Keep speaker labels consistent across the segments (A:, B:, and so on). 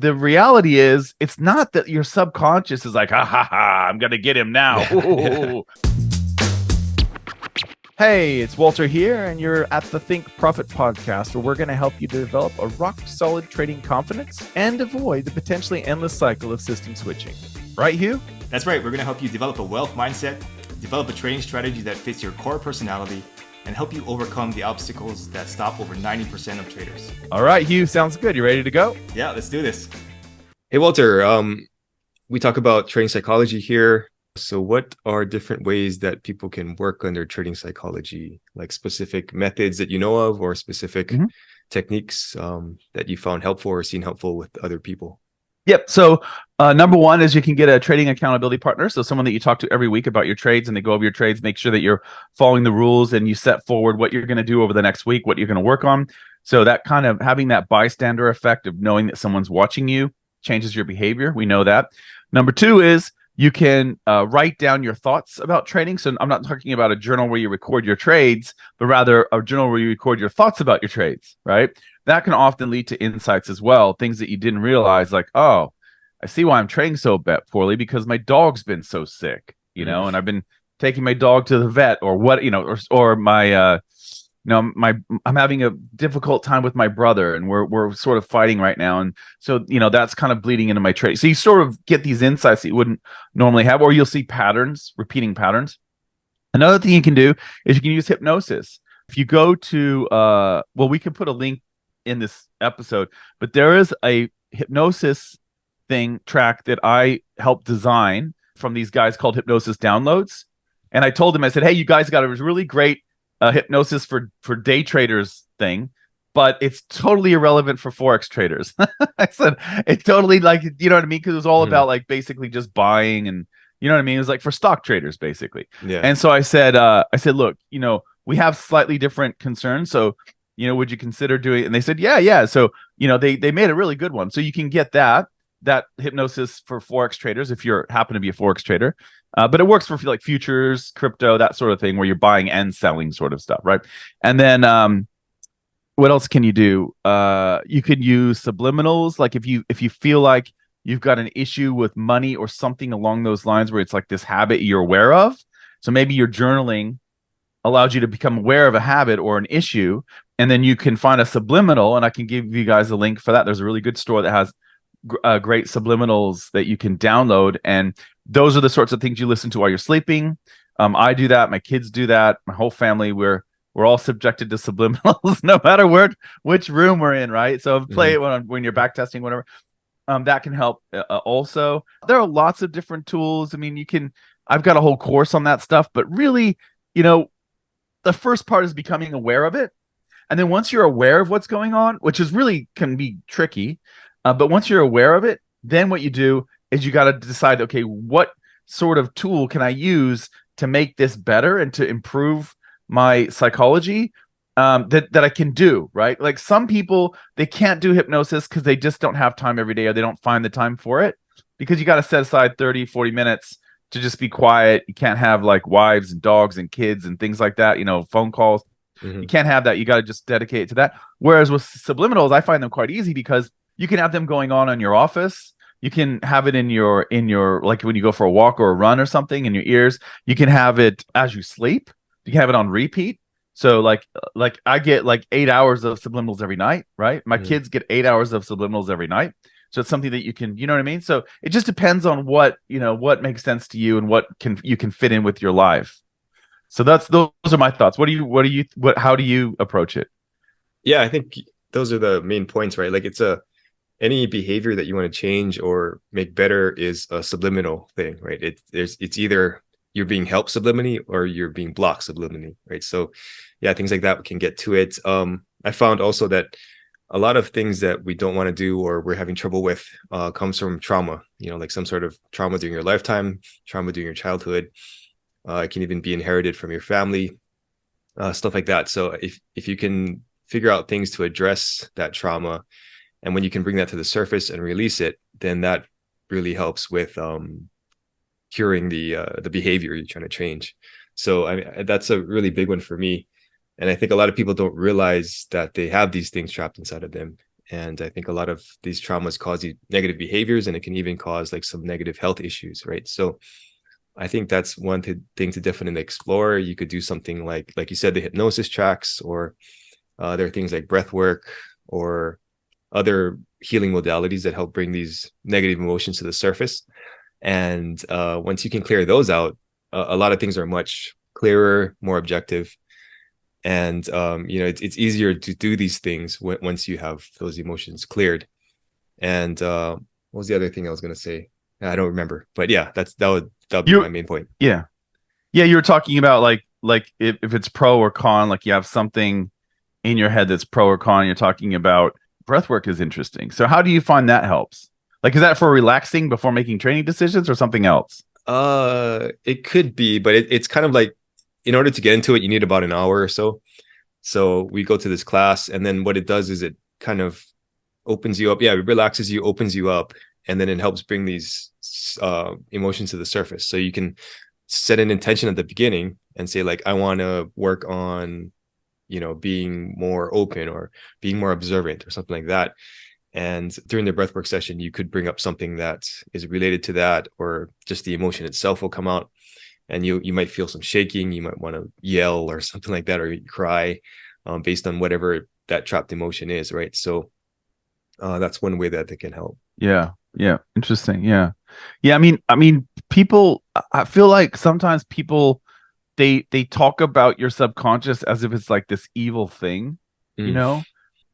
A: the reality is it's not that your subconscious is like, ha ha ha, I'm gonna get him now.
B: Yeah.
A: Hey, it's Walter here, and you're at the Think Profit podcast, where we're going to help you develop a rock-solid trading confidence and avoid the potentially endless cycle of system switching. Right, Hugh?
B: That's right. We're going to help you develop a wealth mindset, develop a trading strategy that fits your core personality, and help you overcome the obstacles that stop over 90% of traders.
A: All right, Hugh, sounds good. You ready to go?
B: Yeah, let's do this.
C: Hey, Walter, we talk about trading psychology here. So what are different ways that people can work on their trading psychology, like specific methods that you know of or specific techniques that you found helpful or seen helpful with other people?
A: Yep. So number one is you can get a trading accountability partner. So someone that you talk to every week about your trades, and they go over your trades, make sure that you're following the rules, and you set forward what you're going to do over the next week, what you're going to work on. So that kind of having that bystander effect of knowing that someone's watching you changes your behavior. We know that. Number two is you can write down your thoughts about trading. So I'm not talking about a journal where you record your trades, but rather a journal where you record your thoughts about your trades, right? That can often lead to insights as well, things that you didn't realize, like, oh, I see why I'm trading so poorly because my dog's been so sick, and I've been taking my dog to the vet, or what, or my I'm having a difficult time with my brother, and we're sort of fighting right now, and so that's kind of bleeding into my trade. So you sort of get these insights that you wouldn't normally have, or you'll see patterns, repeating patterns. Another thing you can do is you can use hypnosis. If you go to we can put a link in this episode, but there is a hypnosis track that I helped design from these guys called Hypnosis Downloads, and I told them, I said, hey, you guys got a really great hypnosis for day traders thing, but it's totally irrelevant for Forex traders. I said, it totally, like, you know what I mean? Because it was all about like basically just buying, and you know what I mean? It was like for stock traders basically.
C: Yeah.
A: And so I said, look, we have slightly different concerns. So, would you consider doing, and they said, yeah. So, they made a really good one. So you can get that hypnosis for Forex traders if you happen to be a Forex trader. But it works for like futures, crypto, that sort of thing, where you're buying and selling sort of stuff, right? And then what else can you do? You can use subliminals. Like if you feel like you've got an issue with money or something along those lines, where it's like this habit you're aware of. So maybe your journaling allows you to become aware of a habit or an issue, and then you can find a subliminal, and I can give you guys a link for that. There's a really good store that has great subliminals that you can download, and those are the sorts of things you listen to while you're sleeping. I do that. My kids do that. My whole family, we're all subjected to subliminals, no matter which room we're in, right? So play it when you're back testing, whatever. That can help. Also, there are lots of different tools. I mean, I've got a whole course on that stuff, but really, the first part is becoming aware of it, and then once you're aware of what's going on, which is really can be tricky. But once you're aware of it, then what you do is you got to decide, okay, what sort of tool can I use to make this better and to improve my psychology that I can do, right? Like some people, they can't do hypnosis because they just don't have time every day, or they don't find the time for it, because you got to set aside 30, 40 minutes to just be quiet. You can't have like wives and dogs and kids and things like that, phone calls. You can't have that. You got to just dedicate it to that. Whereas with subliminals, I find them quite easy because you can have them going on in your office. You can have it in your like when you go for a walk or a run or something, in your ears. You can have it as you sleep. You can have it on repeat. So like I get like 8 hours of subliminals every night, right? My kids get 8 hours of subliminals every night. So it's something that you can, you know what I mean? So it just depends on what makes sense to you and what you can fit in with your life. So those are my thoughts. How do you approach it?
C: Yeah, I think those are the main points, right? Like any behavior that you want to change or make better is a subliminal thing, right? It's either you're being helped subliminally or you're being blocked subliminally, right? So yeah, things like that can get to it. I found also that a lot of things that we don't want to do or we're having trouble with comes from trauma, like some sort of trauma during your lifetime, trauma during your childhood. It can even be inherited from your family, stuff like that. So if you can figure out things to address that trauma, and when you can bring that to the surface and release it, then that really helps with curing the behavior you're trying to change. So that's a really big one for me. And I think a lot of people don't realize that they have these things trapped inside of them. And I think a lot of these traumas cause you negative behaviors, and it can even cause like some negative health issues, right? So I think that's one thing to definitely explore. You could do something like you said, the hypnosis tracks, or there are things like breath work or other healing modalities that help bring these negative emotions to the surface. And once you can clear those out, a lot of things are much clearer, more objective. And it's easier to do these things once you have those emotions cleared. And what was the other thing I was going to say? I don't remember, but yeah, that would be my main point.
A: Yeah, you were talking about like if it's pro or con, like you have something in your head that's pro or con. You're talking about breath work is interesting. So how do you find that helps? Like, is that for relaxing before making training decisions or something else?
C: It could be, but it's kind of like, in order to get into it, you need about an hour or so. So we go to this class, and then what it does is it kind of opens you up. Yeah, it relaxes you, opens you up, and then it helps bring these emotions to the surface. So you can set an intention at the beginning and say, like, I want to work on, being more open or being more observant or something like that. And during the breathwork session, you could bring up something that is related to that, or just the emotion itself will come out. And you might feel some shaking. You might want to yell or something like that, or cry, based on whatever that trapped emotion is, right? So that's one way that they can help.
A: Yeah, interesting. Yeah. I mean, people. I feel like sometimes people they talk about your subconscious as if it's like this evil thing, you know.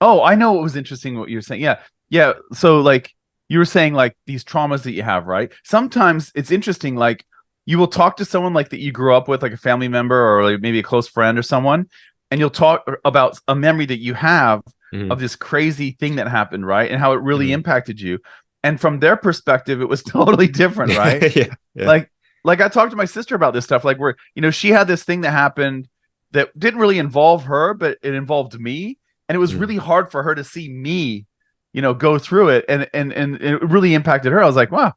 A: Oh, I know what was interesting what you're saying. Yeah. So like you were saying, like these traumas that you have, right? Sometimes it's interesting, like you will talk to someone like that you grew up with, like a family member or like maybe a close friend or someone, and you'll talk about a memory that you have of this crazy thing that happened, right? And how it really impacted you. And from their perspective, it was totally different, right?
C: Yeah.
A: Like I talked to my sister about this stuff, like where, she had this thing that happened that didn't really involve her, but it involved me. And it was really hard for her to see me, go through it. And it really impacted her. I was like, wow,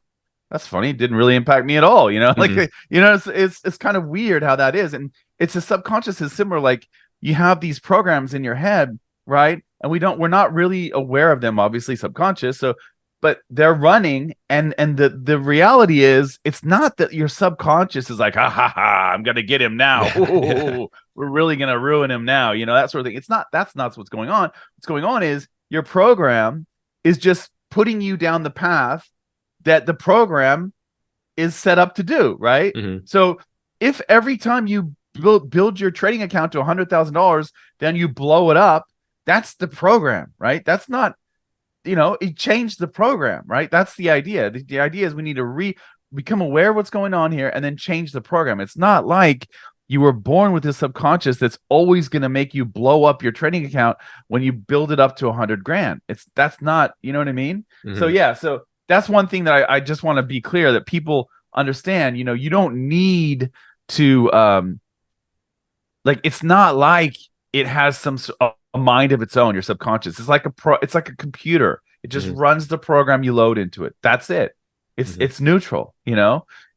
A: that's funny. It didn't really impact me at all. It's kind of weird how that is. And it's a subconscious is similar. Like you have these programs in your head, right? And we're not really aware of them, obviously subconscious. So, but they're running. And the reality is it's not that your subconscious is like, I'm going to get him now. We're really going to ruin him now. That sort of thing. That's not what's going on. What's going on is your program is just putting you down the path that the program is set up to do, right? So if every time you build your trading account to $100,000, then you blow it up, that's the program, right? That's not, it changed the program, right? That's the idea. The idea is we need to become aware of what's going on here and then change the program. It's not like you were born with this subconscious that's always going to make you blow up your trading account when you build it up to 100 grand. That's not, you know what I mean? So that's one thing that I just want to be clear that people understand. You don't need to it's not like it has a mind of its own. Your subconscious, it's like a computer. It just runs the program you load into it. That's it. It's neutral,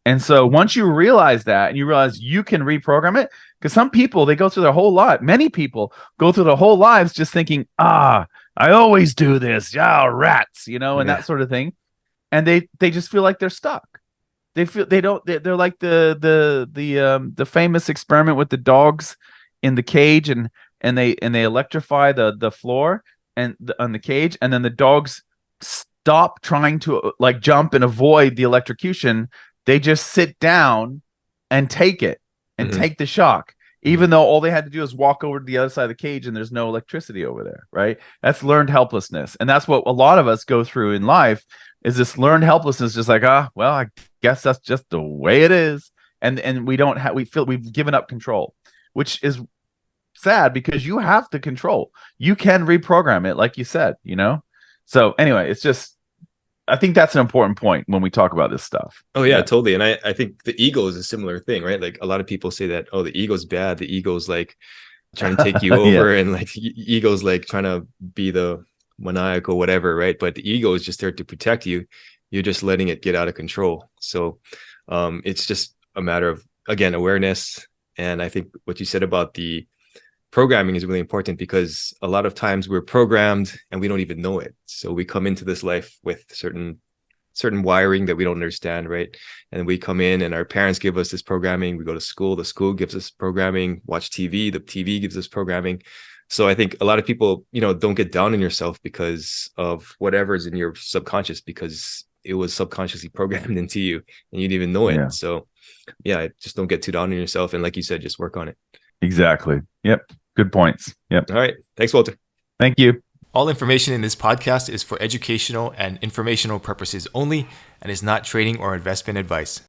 A: And so once you realize that, and you realize you can reprogram it, because some people, they go through their whole life. Many people go through their whole lives just thinking, I always do this. Yeah, rats, and that sort of thing. And they just feel like they're stuck. They're like the famous experiment with the dogs in the cage, and they electrify the floor and on the cage, and then the dogs stop trying to like jump and avoid the electrocution. They just sit down and take it and take the shock, even though all they had to do is walk over to the other side of the cage and there's no electricity over there, right? That's learned helplessness. And that's what a lot of us go through in life, is this learned helplessness, just like, well, I guess that's just the way it is. And we feel we've given up control, which is sad because you have the control. You can reprogram it, like you said, So anyway, it's just, I think that's an important point when we talk about this stuff.
C: Oh yeah, totally. And I think the ego is a similar thing, right? Like a lot of people say that, the ego's bad. The ego's like trying to take you over, and like ego's like trying to be the maniacal whatever, right? But the ego is just there to protect you. You're just letting it get out of control. So it's just a matter of, again, awareness. And I think what you said about the programming is really important because a lot of times we're programmed and we don't even know it. So we come into this life with certain wiring that we don't understand, right? And we come in and our parents give us this programming. We go to school, the school gives us programming, watch TV, the TV gives us programming. So I think a lot of people, don't get down on yourself because of whatever's in your subconscious, because it was subconsciously programmed into you and you didn't even know it.
A: Yeah.
C: So yeah, just don't get too down on yourself. And like you said, just work on it.
A: Exactly. Yep. Good points. Yep.
C: All right. Thanks, Walter.
A: Thank you.
B: All information in this podcast is for educational and informational purposes only and is not trading or investment advice.